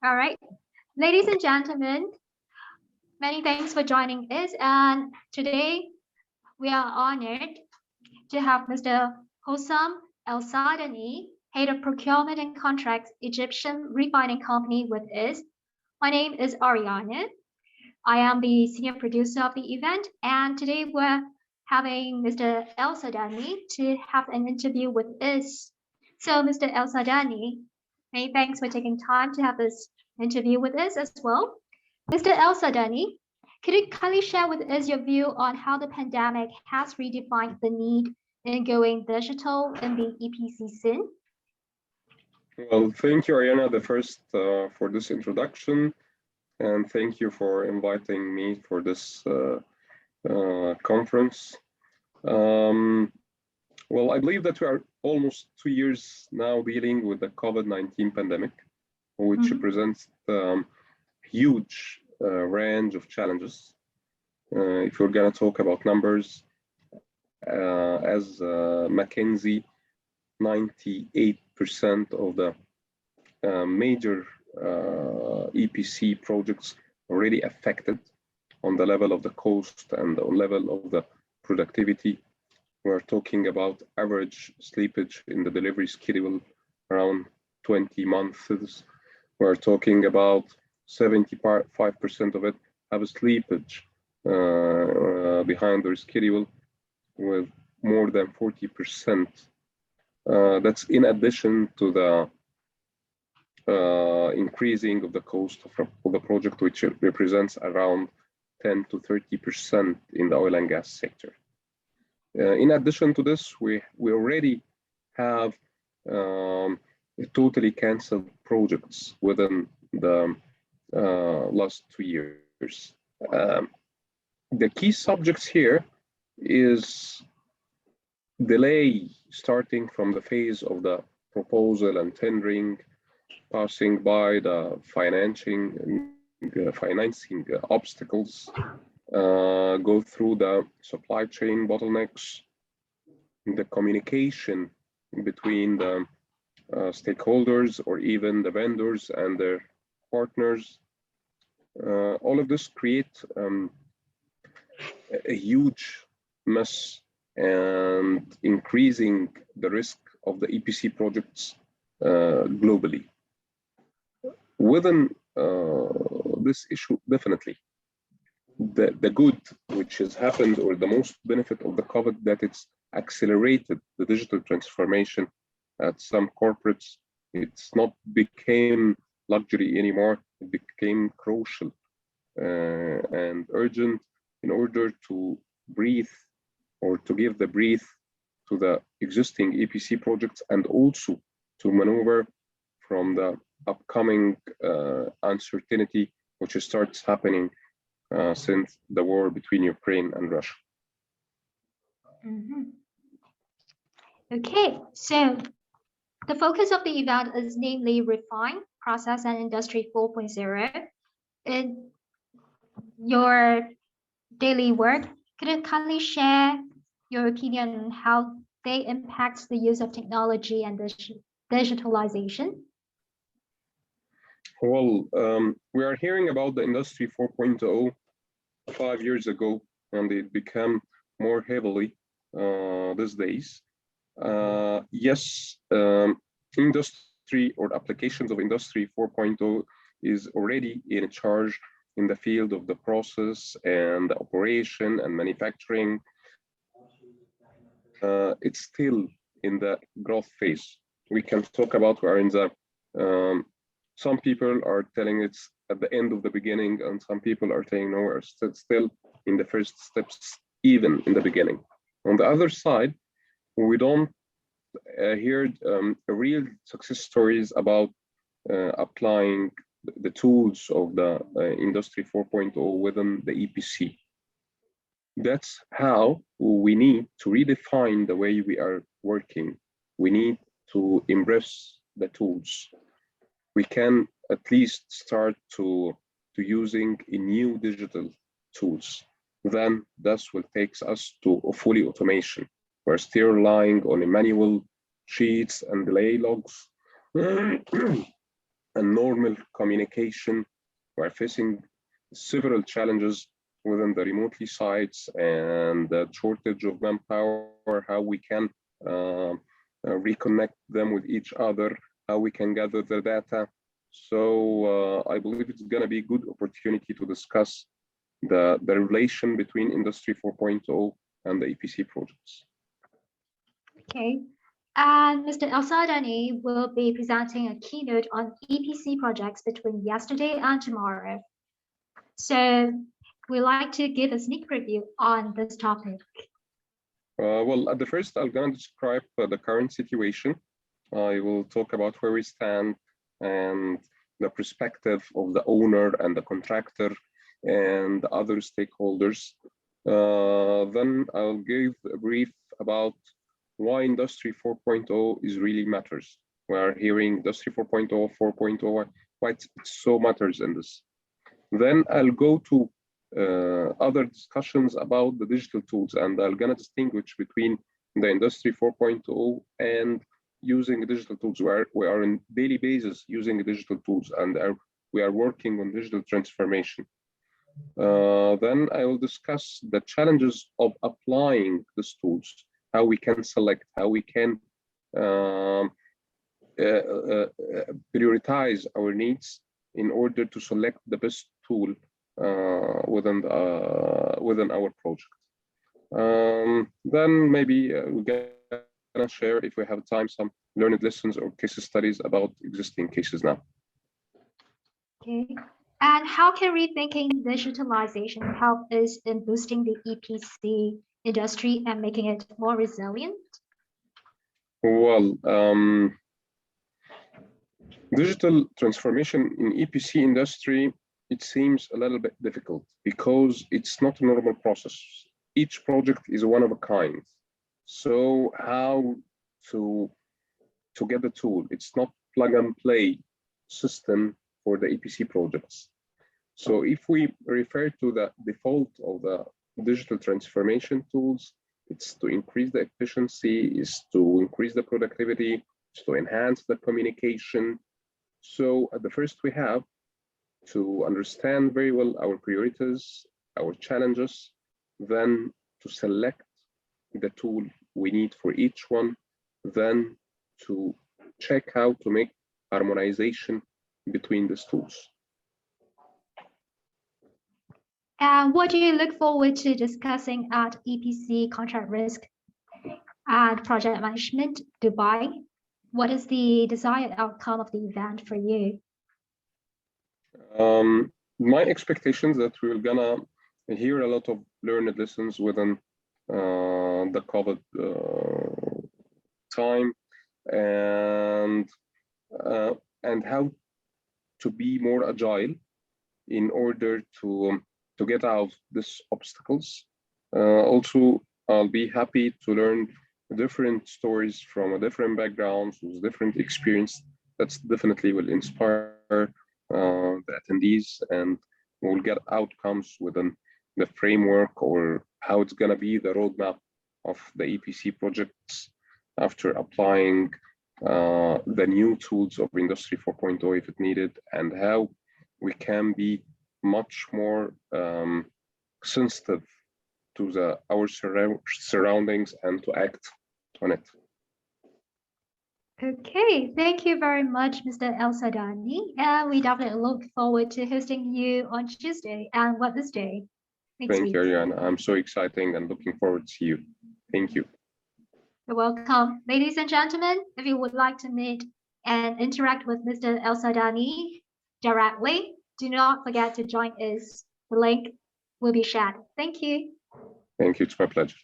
All right, ladies and gentlemen, many thanks for joining us. And today we are honored to have Mr. Hossam Elsaadany, Head of Procurement and Contracts, Egyptian Refining Company with us. My name is Ariana. I am the senior producer of the event, and today we're having Mr. Elsaadany to have an interview with us. So, Mr. Elsaadany, many thanks for taking time to have this interview with us as well. Mr. Elsaadany, could you kindly share with us your view on how the pandemic has redefined the need in going digital in the EPC scene? Well, thank you, Ariana, for this introduction, and thank you for inviting me for this conference. Well, I believe that we are almost 2 years now dealing with the COVID-19 pandemic, which presents huge range of challenges. If we're going to talk about numbers, as McKinsey, 98% of the major EPC projects already affected on the level of the cost and on level of the productivity. We're talking about average slippage in the delivery schedule around 20 months. We're talking about 75% of it have a slippage behind their schedule with more than 40%. That's in addition to the increasing of the cost of the project, which represents around 10 to 30% in the oil and gas sector. In addition to this, we already have totally canceled projects within the last 2 years. The key subjects here is delay starting from the phase of the proposal and tendering, passing by the financing obstacles, go through the supply chain bottlenecks, the communication between the stakeholders or even the vendors and their partners. All of this create a huge mess and increasing the risk of the EPC projects globally. Within this issue, definitely, the good which has happened, or the most benefit of the COVID, that it's accelerated the digital transformation at some corporates. It's not became luxury anymore, it became crucial and urgent in order to breathe or to give the breath to the existing EPC projects, and also to maneuver from the upcoming uncertainty which starts happening since the war between Ukraine and Russia. Okay, so the focus of the event is namely Refine, Process and Industry 4.0. In your daily work, could you kindly share your opinion on how they impact the use of technology and digitalization? Well, we are hearing about the Industry 4.0 5 years ago, and it became more heavily these days. Yes, industry or applications of Industry 4.0 is already in charge in the field of the process and the operation and manufacturing. It's still in the growth phase. We can talk about we are in the some people are telling it's at the end of the beginning, and some people are saying no, we're still in the first steps, even in the beginning. On the other side, we don't hear real success stories about applying the tools of the Industry 4.0 within the EPC. That's how we need to redefine the way we are working. We need to embrace the tools. We can at least start to using new digital tools. Then this will take us to a fully automation. We're still relying on manual sheets and delay logs. and normal communication. We're facing several challenges within the remotely sites and the shortage of manpower, how we can reconnect them with each other, how we can gather the data. So I believe it's going to be a good opportunity to discuss the relation between Industry 4.0 and the EPC projects. Okay. And Mr. Elsaadany will be presenting a keynote on EPC projects between yesterday and tomorrow. So we'd like to give a sneak preview on this topic. Well, at the first, I'm going to describe the current situation. I will talk about where we stand and the perspective of the owner and the contractor and the other stakeholders. Then I'll give a brief about why Industry 4.0 is really matters. We are hearing Industry 4.0, 4.0, why it so matters in this. Then I'll go to other discussions about the digital tools, and I'm gonna distinguish between the Industry 4.0 and using digital tools, where we are on daily basis using digital tools, and we are working on digital transformation. Then I will discuss the challenges of applying these tools, how we can select, how we can prioritize our needs in order to select the best tool within our project. Then maybe we're gonna share, if we have time, some learned lessons or case studies about existing cases now. Okay. And how can rethinking digitalization help us in boosting the EPC industry and making it more resilient? Well, digital transformation in EPC industry, it seems a little bit difficult because it's not a normal process. Each project is one of a kind. So how to get the tool? It's not plug and play system for the EPC projects. So if we refer to the default of the digital transformation tools, it's to increase the efficiency, is to increase the productivity, is to enhance the communication. So at the first, we have to understand very well our priorities, our challenges, then to select the tool we need for each one, then to check how to make harmonization between these tools. And what do you look forward to discussing at EPC Contract Risk and Project Management Dubai? What is the desired outcome of the event for you? My expectations that we're gonna hear a lot of learned lessons within the COVID time, and how to be more agile in order to get out these obstacles. Also, I'll be happy to learn different stories from different backgrounds with different experience. That's definitely will inspire the attendees, and we'll get outcomes within the framework or how it's going to be the roadmap of the EPC projects after applying the new tools of Industry 4.0 if it needed, and how we can be much more sensitive to our surroundings and to act on it. Okay, thank you very much, Mr. Elsaadany. And we definitely look forward to hosting you on Tuesday and Wednesday next week. Thank you, Ariana. I'm so exciting and looking forward to see you. Thank you. You're welcome. Ladies and gentlemen, if you would like to meet and interact with Mr. Elsaadany directly, do not forget to join us. The link will be shared. Thank you. Thank you. It's my pleasure.